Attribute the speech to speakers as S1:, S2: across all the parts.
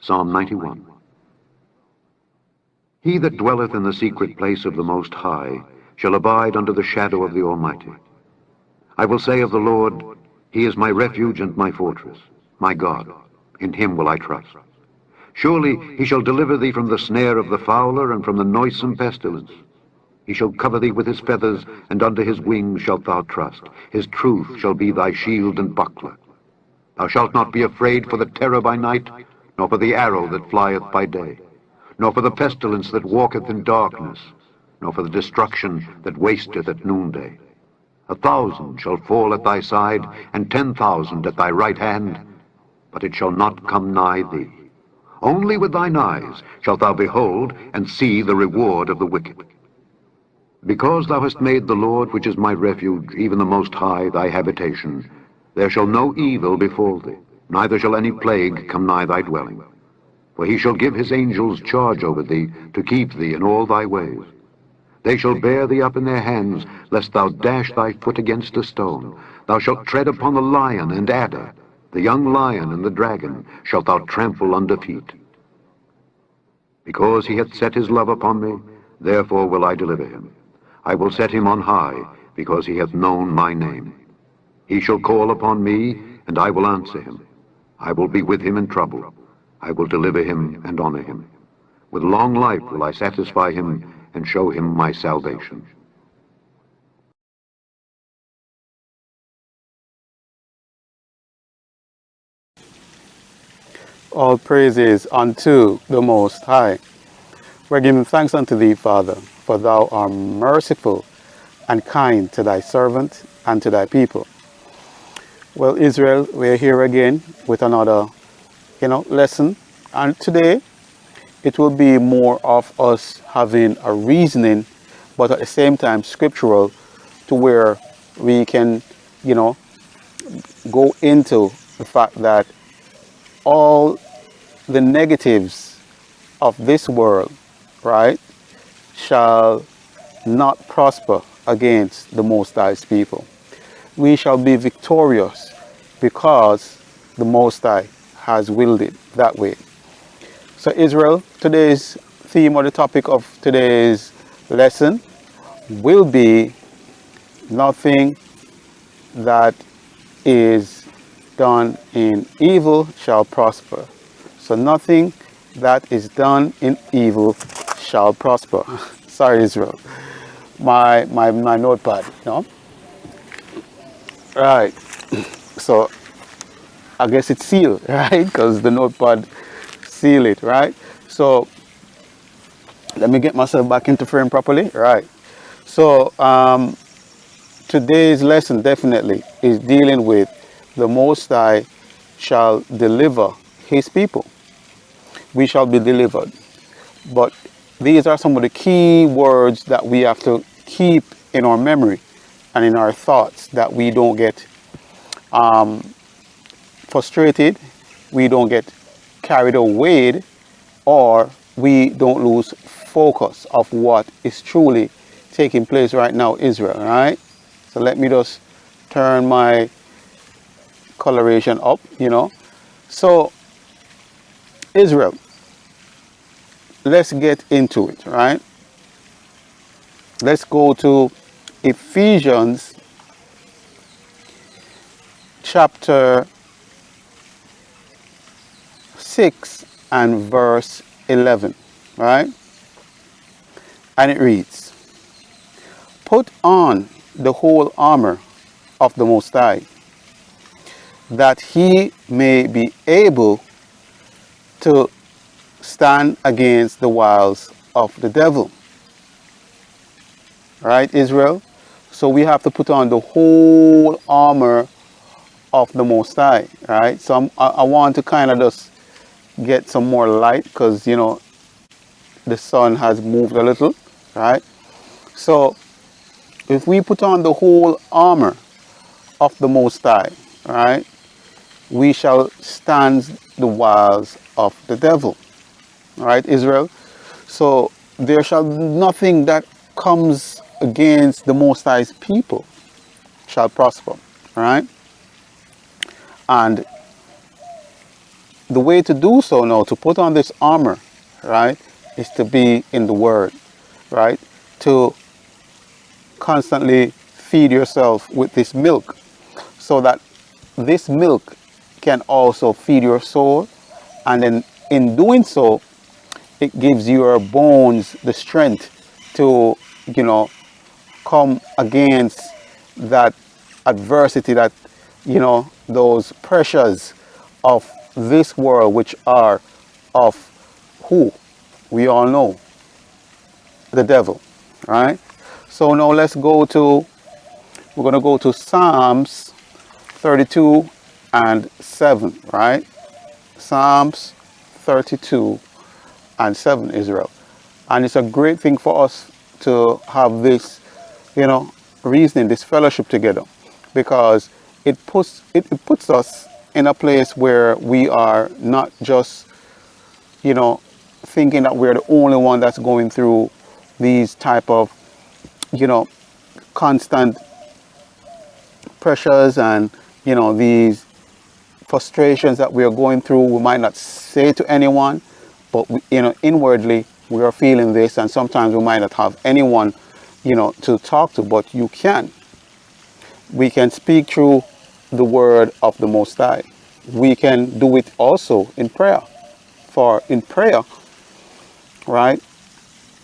S1: Psalm 91. He that dwelleth in the secret place of the Most High shall abide under the shadow of the Almighty. I will say of the Lord, He is my refuge and my fortress, my God, in Him will I trust. Surely He shall deliver thee from the snare of the fowler and from the noisome pestilence. He shall cover thee with His feathers, and under His wings shalt thou trust. His truth shall be thy shield and buckler. Thou shalt not be afraid for the terror by night, nor for the arrow that flieth by day, nor for the pestilence that walketh in darkness, nor for the destruction that wasteth at noonday. 1,000 shall fall at thy side, and 10,000 at thy right hand, but it shall not come nigh thee. Only with thine eyes shalt thou behold and see the reward of the wicked. Because thou hast made the Lord, which is my refuge, even the Most High, thy habitation, there shall no evil befall thee, neither shall any plague come nigh thy dwelling. For He shall give His angels charge over thee, to keep thee in all thy ways. They shall bear thee up in their hands, lest thou dash thy foot against a stone. Thou shalt tread upon the lion and adder, the young lion and the dragon shalt thou trample under feet. Because He hath set His love upon me, therefore will I deliver him. I will set him on high, because he hath known my name. He shall call upon me, and I will answer him. I will be with him in trouble. I will deliver him and honor him. With long life will I satisfy him and show him my salvation.
S2: All praises unto the Most High. We're giving thanks unto thee, Father, for thou art merciful and kind to thy servant and to thy people. Well, Israel, we're here again with another, lesson. And today, it will be more of us having a reasoning, but at the same time scriptural, to where we can, go into the fact that all the negatives of this world, right, shall not prosper against the Most High's people. We shall be victorious because the Most High has willed it that way. So Israel, today's theme or the topic of today's lesson will be nothing that is done in evil shall prosper. So nothing that is done in evil shall prosper. Sorry, Israel. My notepad, Right. So I guess it's sealed, right? Because the notepad seal it, right? So let me get myself back into frame properly. Right. So today's lesson definitely is dealing with the Most High shall deliver his people. We shall be delivered. But these are some of the key words that we have to keep in our memory and in our thoughts, that we don't get frustrated, we don't get carried away, or we don't lose focus of what is truly taking place right now, Israel, right? So let me just turn my coloration up, So, Israel, let's get into it, right? Let's go to Ephesians chapter 6 and verse 11, right? And it reads, "Put on the whole armor of the Most High, that he may be able to stand against the wiles of the devil." Right, Israel? So we have to put on the whole armor of the Most High, right? So I want to kind of just get some more light, because, the sun has moved a little, right? So if we put on the whole armor of the Most High, right, we shall stand the wiles of the devil, right, Israel? So there shall nothing that comes against the Most High's people shall prosper, right? And the way to do so now, to put on this armor, right, is to be in the Word, right? To constantly feed yourself with this milk, so that this milk can also feed your soul. And then in doing so, it gives your bones the strength to, come against that adversity, that, those pressures of this world, which are of who we all know, the devil, right? So now we're going to go to Psalms 32 and 7, right? Psalms 32 and 7, Israel. And it's a great thing for us to have this, reasoning, this fellowship together, because it puts us in a place where we are not just, thinking that we're the only one that's going through these type of, constant pressures and, these frustrations that we are going through. We might not say to anyone, but inwardly we are feeling this, and sometimes we might not have anyone, to talk to, but you can. We can speak through the word of the Most High. We can do it also in prayer. For in prayer, right,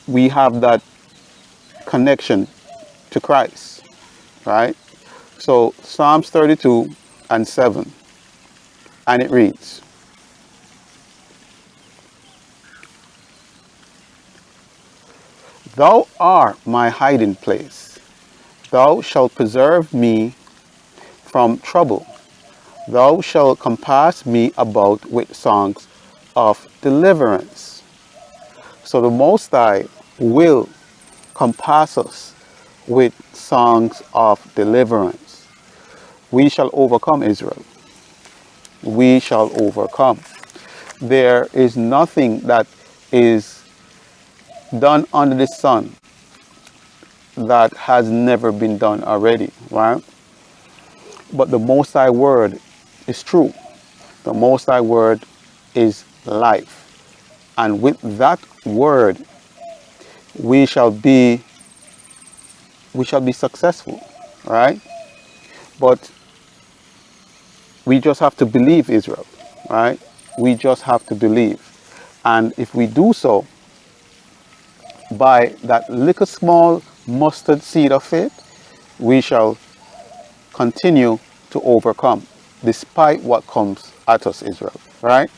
S2: we have that connection to Christ, right? So Psalms 32 and 7, and it reads, Thou art my hiding place. Thou shalt preserve me from trouble. Thou shalt compass me about with songs of deliverance. So the Most High will compass us with songs of deliverance. We shall overcome, Israel. We shall overcome. There is nothing that is done under the sun that has never been done already, right? But the Most High word is true. The Most High word is life. And with that word, we shall be successful, right? But we just have to believe, Israel, right? We just have to believe. And if we do so, by that little small mustard seed of faith, we shall continue to overcome despite what comes at us, Israel, right?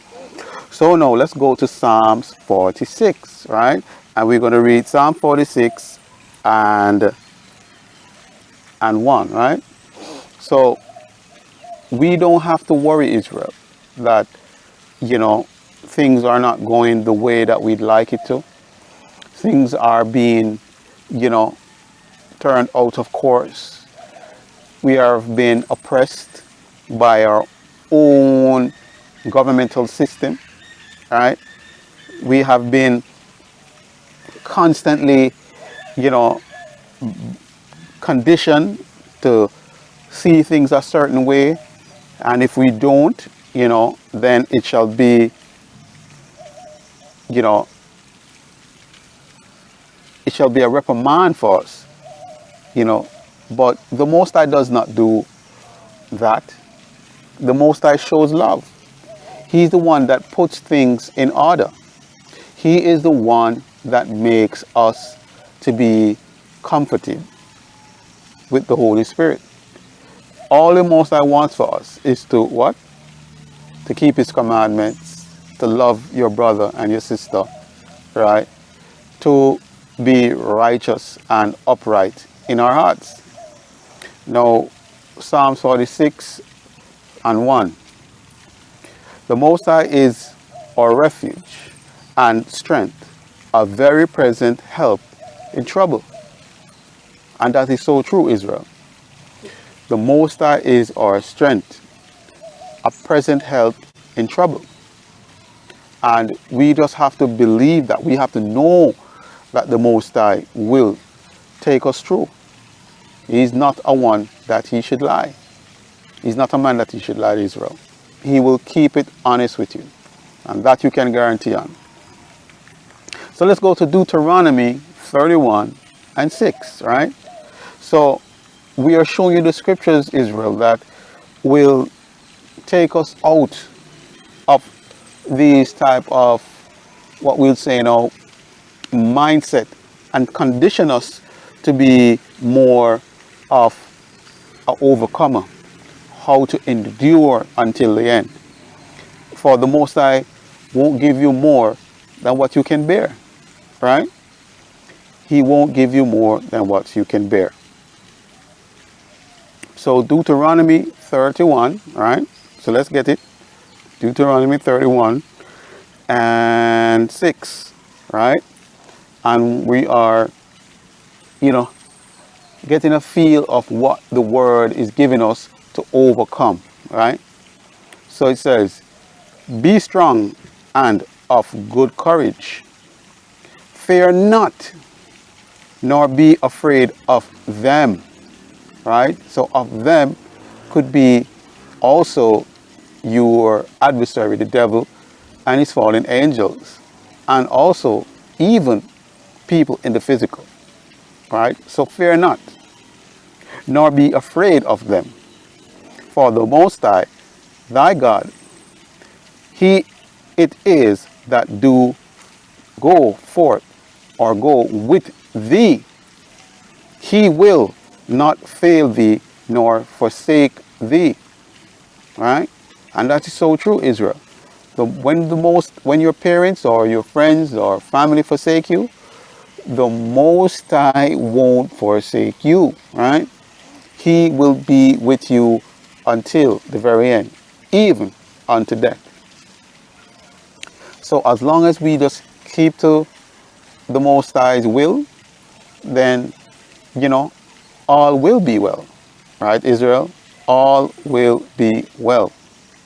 S2: So now let's go to Psalms 46, right? And we're going to read Psalm 46 and 1, right? So we don't have to worry, Israel, that, things are not going the way that we'd like it to. Things are being, turned out of course. We are being oppressed by our own governmental system, right? We have been constantly, conditioned to see things a certain way. And if we don't, then it shall be, it shall be a reprimand for us, But the Most High does not do that. The Most High shows love. He's the one that puts things in order. He is the one that makes us to be comforted with the Holy Spirit. All the Most High wants for us is to what? To keep His commandments, to love your brother and your sister, right? To be righteous and upright in our hearts. Now, Psalms 46 and 1. The Most High is our refuge and strength, a very present help in trouble. And that is so true, Israel. The Most High is our strength, a present help in trouble. And we just have to believe that. We have to know that the Most High will take us through. He is not a one that He should lie. He's not a man that He should lie to Israel. he will keep it honest with you. And that you can guarantee on. So let's go to Deuteronomy 31 and 6, right? So we are showing you the scriptures, Israel, that will take us out of these type of, what we'll say now, mindset, and condition us to be more of an overcomer, how to endure until the end. For the Most High won't give you more than what you can bear, right? He won't give you more than what you can bear. So Deuteronomy 31, right? So let's get it. Deuteronomy 31 and 6, right? And we are, getting a feel of what the word is giving us to overcome, right? So it says, be strong and of good courage. Fear not, nor be afraid of them, right? So of them could be also your adversary, the devil, and his fallen angels, and also even people in the physical, right? So fear not, nor be afraid of them. For the Most High, thy God, he it is that do go forth or go with thee. He will not fail thee nor forsake thee. Right? And that is so true, Israel. When your parents or your friends or family forsake you, the Most High won't forsake you, right? He will be with you until the very end, even unto death. So as long as we just keep to the Most High's will, then, all will be well, right, Israel? All will be well,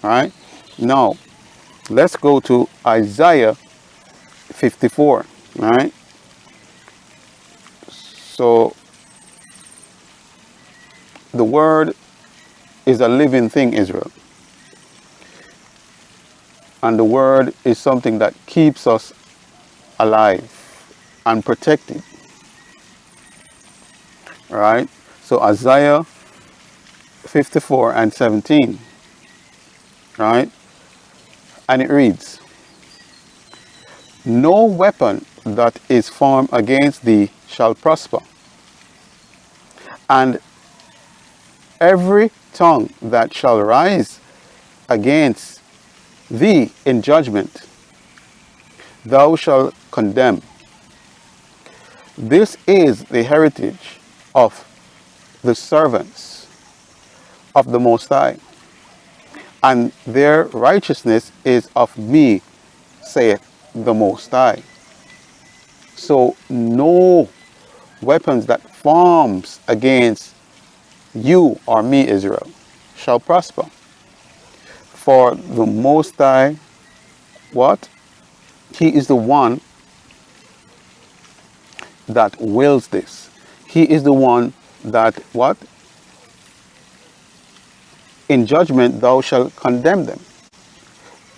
S2: right? Now, let's go to Isaiah 54, right? So, the word is a living thing, Israel. And the word is something that keeps us alive and protected. All right? So Isaiah 54 and 17. Right? And it reads, no weapon that is formed against thee shall prosper, and every tongue that shall rise against thee in judgment, thou shalt condemn. This is the heritage of the servants of the Most High, and their righteousness is of me, saith the Most High. So no weapons that forms against you or me, Israel, shall prosper. For the Most High, what? He is the one that wills this. He is the one that, what? In judgment thou shalt condemn them.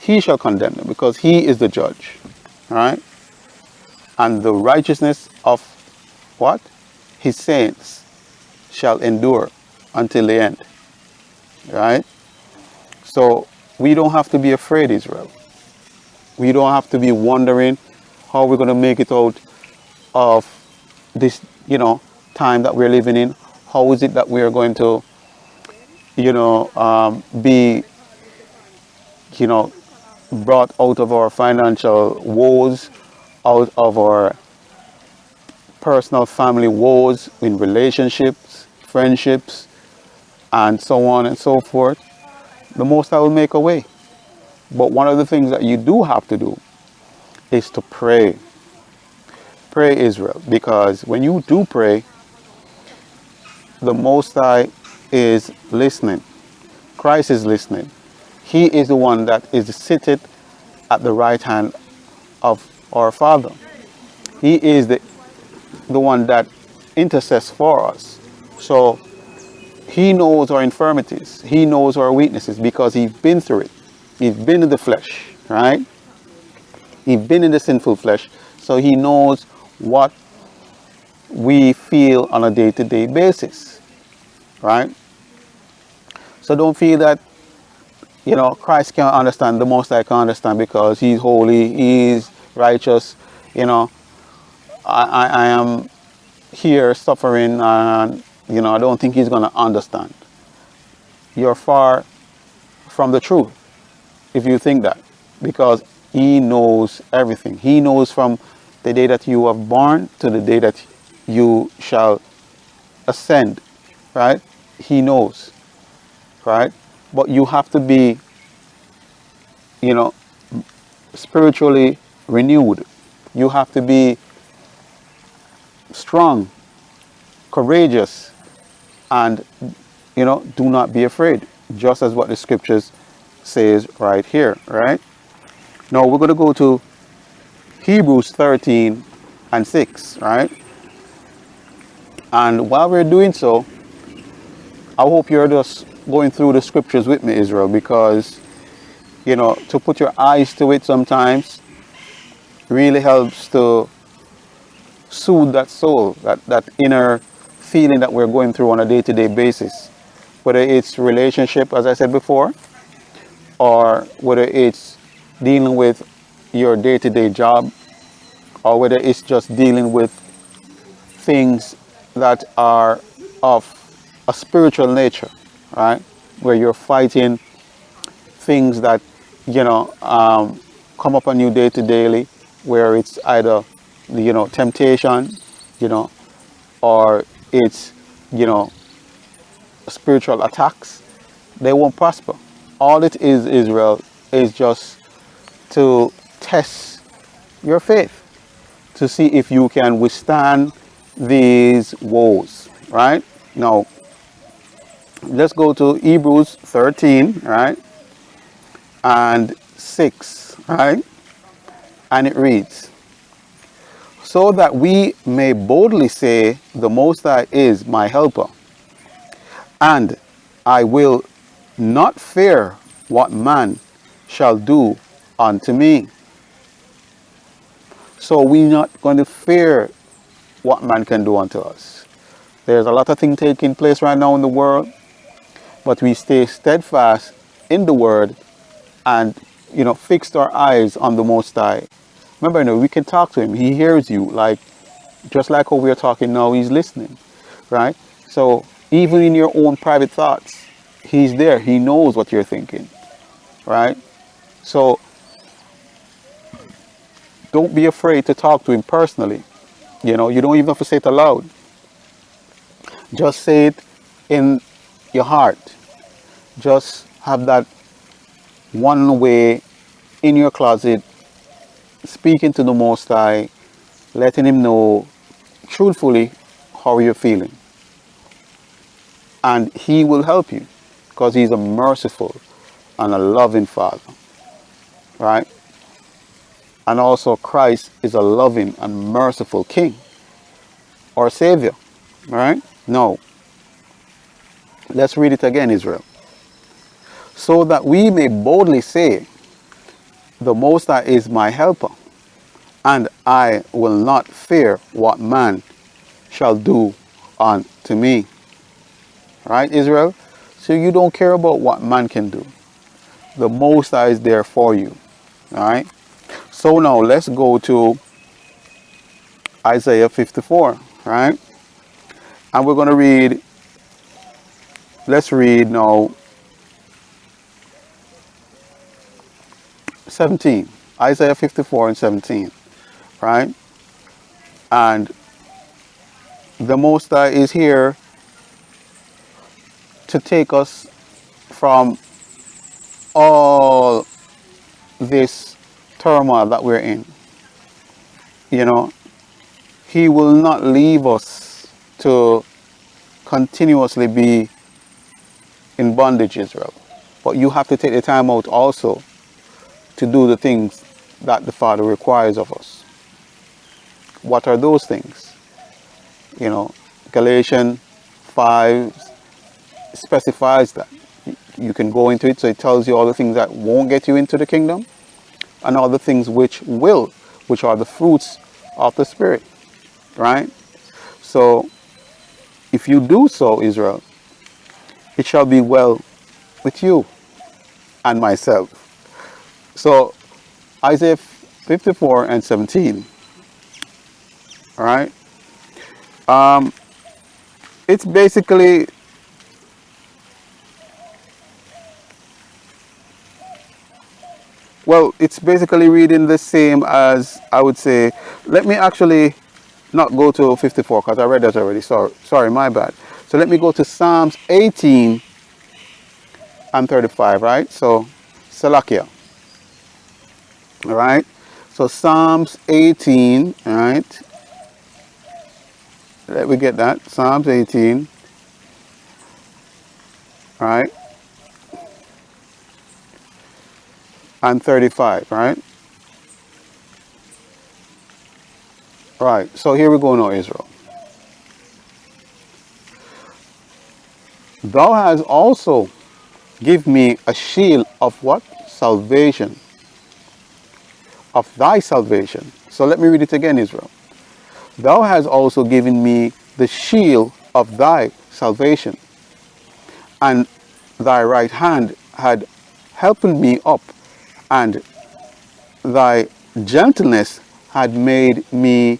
S2: He shall condemn them because he is the judge. Right? And the righteousness of what? His saints shall endure until the end. Right? So we don't have to be afraid, Israel. We don't have to be wondering how we're going to make it out of this, time that we're living in. How is it that we are going to, be, brought out of our financial woes, out of our personal family woes in relationships, friendships, and so on and so forth. The Most High will make a way. But one of the things that you do have to do is to pray. Pray, Israel, because when you do pray, the Most High is listening. Christ is listening. He is the one that is seated at the right hand of our Father. He is the one that intercedes for us. So he knows our infirmities. He knows our weaknesses because he's been through it. He's been in the flesh, right? He's been in the sinful flesh, so he knows what we feel on a day-to-day basis, right? So don't feel that, Christ can't understand, the Most High can understand because he's holy, he's righteous. You know, I am here suffering, and I don't think he's gonna understand. You're far from the truth if you think that, because he knows everything. He knows from the day that you were born to the day that you shall ascend, right? He knows, right? But you have to be, spiritually renewed. You have to be strong, courageous, and do not be afraid, just as what the scriptures says right here, right? Now we're going to go to Hebrews 13 and 6, right? And while we're doing so, I hope you're just going through the scriptures with me, Israel, because to put your eyes to it sometimes really helps to soothe that soul, that inner feeling that we're going through on a day-to-day basis, whether it's relationship, as I said before, or whether it's dealing with your day-to-day job, or whether it's just dealing with things that are of a spiritual nature, right? Where you're fighting things that come upon you day to daily, where it's either temptation, or it's spiritual attacks. They won't prosper. All it is, Israel, is just to test your faith, to see if you can withstand these woes, right? Now let's go to Hebrews 13, right, and 6, right? And it reads, so that we may boldly say, the Most High is my helper, and I will not fear what man shall do unto me. So we're not going to fear what man can do unto us. There's a lot of things taking place right now in the world, but we stay steadfast in the word and fixed our eyes on the Most High. Remember, we can talk to him. He hears you, just like how we're talking now. He's listening, right? So even in your own private thoughts, he's there. He knows what you're thinking, right? So don't be afraid to talk to him personally. You don't even have to say it aloud. Just say it in your heart. Just have that one way in your closet, speaking to the Most High, letting him know truthfully how you're feeling. And he will help you, because he's a merciful and a loving Father, right? And also Christ is a loving and merciful King or Savior, right? No. Let's read it again, Israel. So that we may boldly say, the Most High is my helper, and I will not fear what man shall do unto me. Right, Israel? So you don't care about what man can do. The Most High is there for you. All right? So now let's go to Isaiah 54, right? And we're going to read, let's read now 17. Isaiah 54 and 17, right? And the Most High is here to take us from all this turmoil that we're in. He will not leave us to continuously be in bondage, Israel. But you have to take the time out also to do the things that the Father requires of us. What are those things? Galatians 5 specifies that. you can go into it. So it tells you all the things that won't get you into the kingdom and all the things which will, which are the fruits of the Spirit, right? So if you do so, Israel, it shall be well with you and myself. So Isaiah 54 and 17, all right? It's basically, well, it's basically reading the same as, I would say, let me actually not go to 54 because I read that already. Sorry, my bad. So let me go to Psalms 18 and 35, right? So, Salakia, all right? So Psalms 18, all right? Let me get that. Psalms 18, all right? And 35, right? Right, so here we go now, Israel. Thou hast also give me a shield of what? Salvation. Of thy salvation. So let me read it again, Israel. Thou hast also given me the shield of thy salvation, and thy right hand had helped me up, and thy gentleness had made me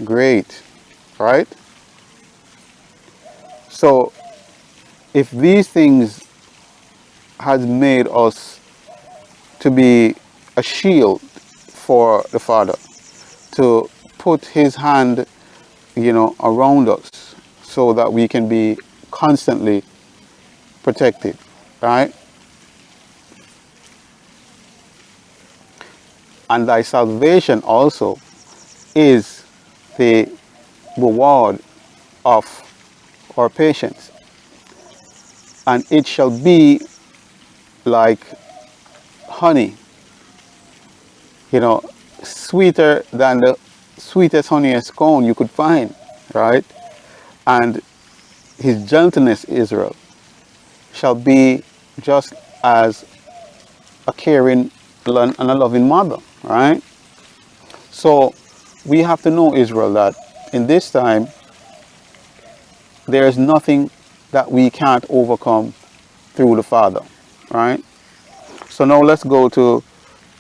S2: great. Right? So if these things has made us to be a shield for the Father, to put his hand, around us so that we can be constantly protected, right? And thy salvation also is the reward of our patience. And it shall be like honey, sweeter than the sweetest honeyest scone you could find, right? And his gentleness, Israel, shall be just as a caring and a loving mother, right? So we have to know, Israel, that in this time there is nothing that we can't overcome through the Father, right? So now let's go to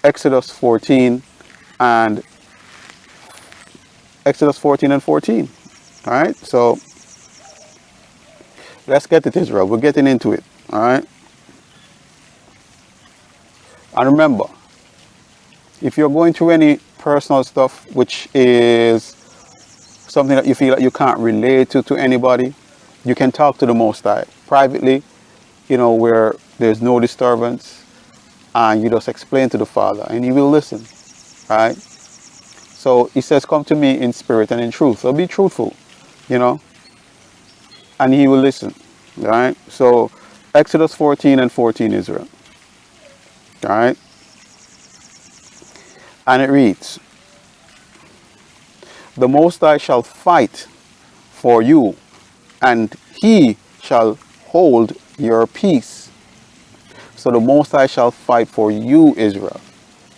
S2: Exodus 14 and 14. All right, so let's get it, Israel. We're getting into it. All right, and remember, if you're going through any personal stuff which is something that you feel that you can't relate to anybody, you can talk to the Most High privately, where there's no disturbance, and you just explain to the Father, and he will listen, right? So he says, come to me in spirit and in truth. So be truthful, and he will listen, all right? So Exodus 14 and 14, Israel, all right? And it reads, the Most High shall fight for you, and he shall hold your peace. So the Most High shall fight for you, Israel,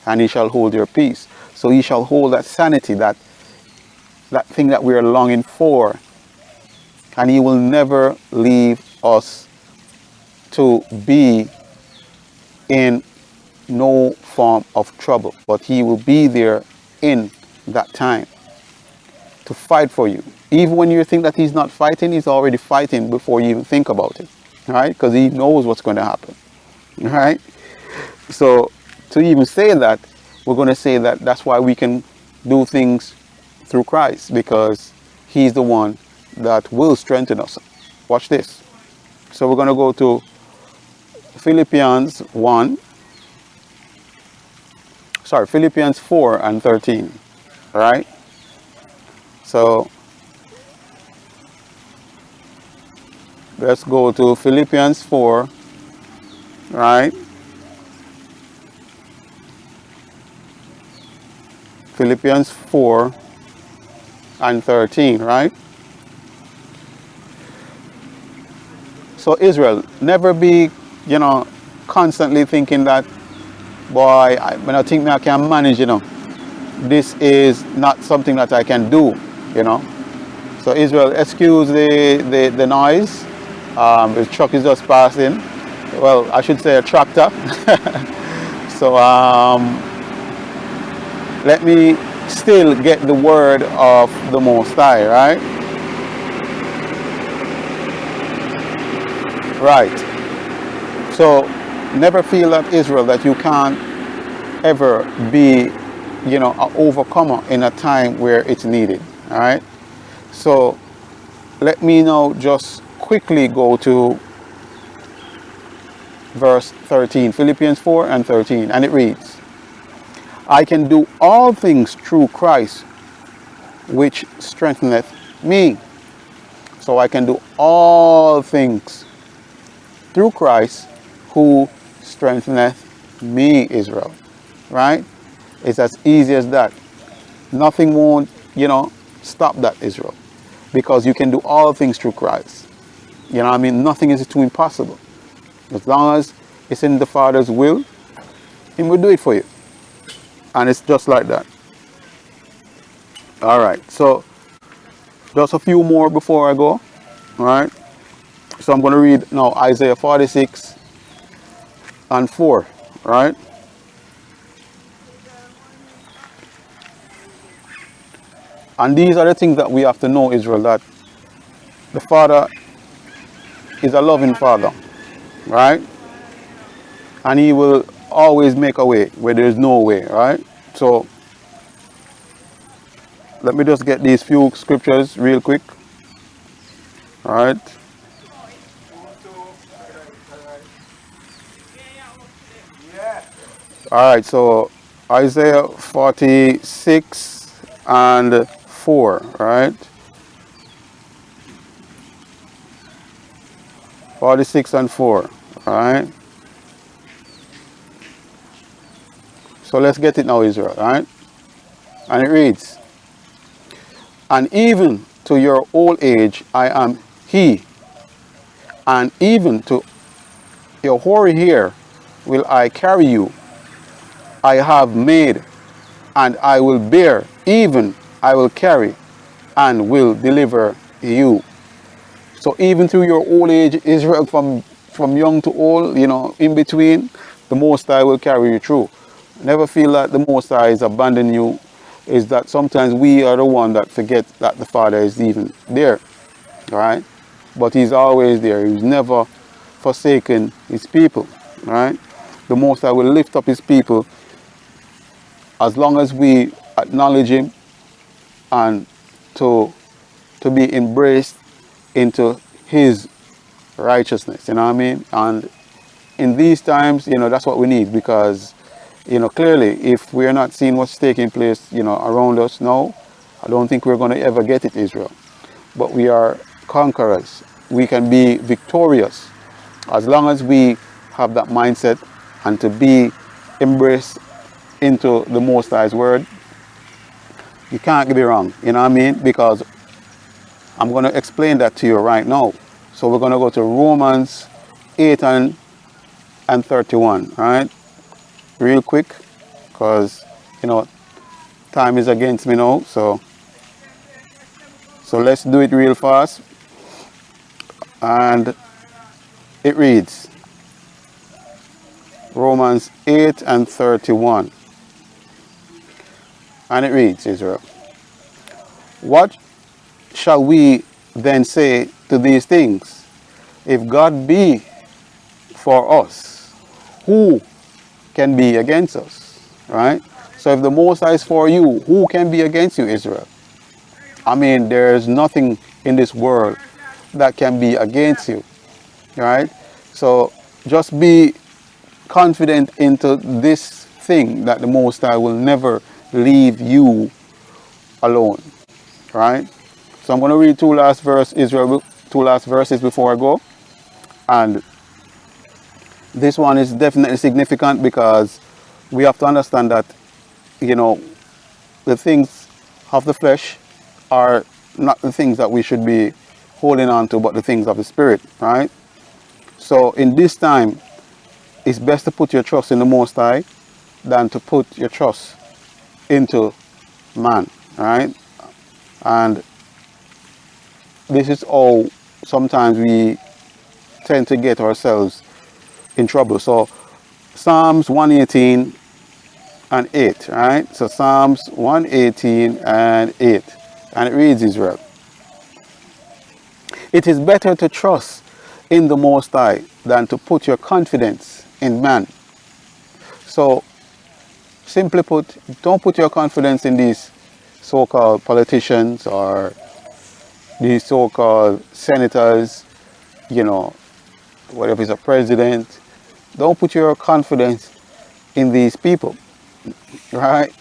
S2: and he shall hold your peace. So he shall hold that sanity, that thing that we are longing for, and he will never leave us to be in no form of trouble, but he will be there in that time to fight for you. Even when you think that he's not fighting, he's already fighting before you even think about it, all right? Because he knows what's going to happen, all right? So to even say that, we're going to say that that's why we can do things through Christ, because he's the one that will strengthen us. Watch this. So we're going to go to Philippians 4 and 13, all right? So let's go to Philippians 4, right? Philippians 4 and 13, right? So Israel, never be you know, constantly thinking that, boy, when I think I can manage, you know, this is not something that I can do, you know. So Israel, excuse the noise. The truck is just passing. Well, I should say a tractor. So let me still get the word of the Most High, right? Right. So never feel that, Israel, that you can't ever be, you know, an overcomer in a time where it's needed. All right. So let me now just quickly go to verse 13, Philippians 4 and 13, and it reads, I can do all things through Christ, which strengtheneth me. So I can do all things through Christ, who strengtheneth me, Israel. Right? It's as easy as that. Nothing won't, you know, stop that, Israel. Because you can do all things through Christ. You know what I mean? Nothing is too impossible. As long as it's in the Father's will, He will do it for you. And it's just like that. All right. So just a few more before I go. All right. So I'm going to read now Isaiah 46 and 4. All right. And these are the things that we have to know, Israel, that the Father is a loving Father. Right? And He will always make a way where there is no way. Right? So let me just get these few scriptures real quick. All right. All right. So Isaiah 46 and 4. Right. 46 and 4. All right. So let's get it now, Israel. All right. And it reads, and even to your old age I am He, and even to your hoary hair will I carry you. I have made, and I will bear, even I will carry, and will deliver you. So even through your old age, Israel, from young to old, you know, in between, the Most High will carry you through. Never feel that the Most High is abandoning you. Is that sometimes we are the one that forget that the Father is even there, right? But He's always there. He's never forsaken His people, right? The Most High will lift up His people as long as we acknowledge Him and to be embraced into His righteousness, you know what I mean? And in these times, you know, that's what we need, because, you know, clearly, if we're not seeing what's taking place, you know, around us now, I don't think we're going to ever get it, Israel. But we are conquerors. We can be victorious as long as we have that mindset and to be embraced into the Most High's word. You can't get me wrong, you know what I mean? Because I'm going to explain that to you right now. So we're going to go to Romans 8 and 31, all right? Real quick, because, you know, time is against me now. So let's do it real fast. And it reads, Romans 8 and 31. And it reads, Israel, what shall we then say to these things? If God be for us, who can be against us? Right? So if the Most High is for you, who can be against you, Israel? I mean, there's nothing in this world that can be against you. Right? So just be confident into this thing, that the Most High will never leave you alone. Right? So I'm going to read two last verses before I go. And this one is definitely significant, because we have to understand that, you know, the things of the flesh are not the things that we should be holding on to, but the things of the Spirit, right? So in this time, it's best to put your trust in the Most High than to put your trust into man, right? And this is how sometimes we tend to get ourselves in trouble. So Psalms 118 and 8, right? So Psalms 118 and 8, and it reads, Israel, it is better to trust in the Most High than to put your confidence in man. So simply put, don't put your confidence in these so-called politicians or these so-called senators, you know, whatever is a president. Don't put your confidence in these people, right?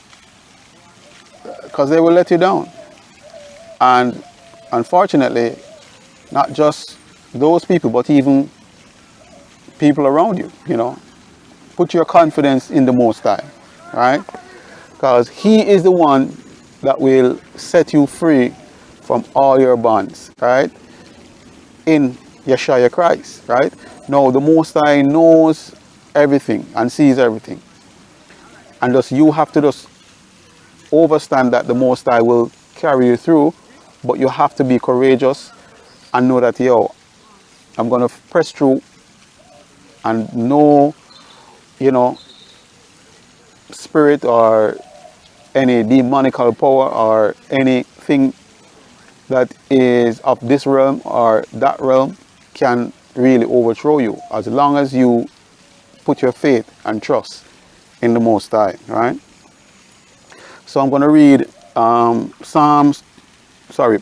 S2: Because they will let you down. And unfortunately, not just those people, but even people around you, you know. Put your confidence in the Most High, right? Because He is the one that will set you free from all your bonds, right? In Yeshua Christ, right? No, the Most High knows everything and sees everything. And thus you have to just understand that the Most High will carry you through, but you have to be courageous and know that, yo, I'm going to press through, and no, you know, spirit or any demonical power or anything that is of this realm or that realm can really overthrow you, as long as you put your faith and trust in the Most High, right? So I'm going to read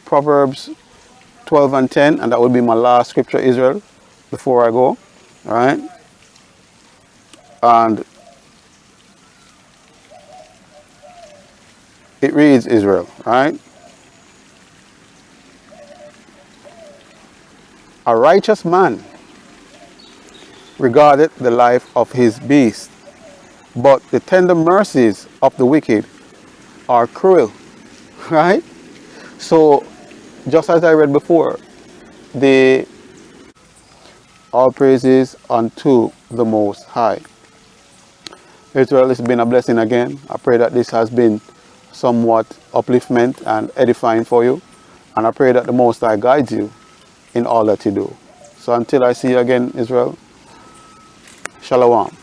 S2: Proverbs 12 and 10, and that will be my last scripture, Israel, before I go, all right? And it reads, Israel, right? A righteous man regardeth the life of his beast, but the tender mercies of the wicked are cruel, right? So, just as I read before, all praises unto the Most High. Israel, it's been a blessing again. I pray that this has been somewhat upliftment and edifying for you. And I pray that the Most High guides you in all that you do. So until I see you again, Israel, Shalom.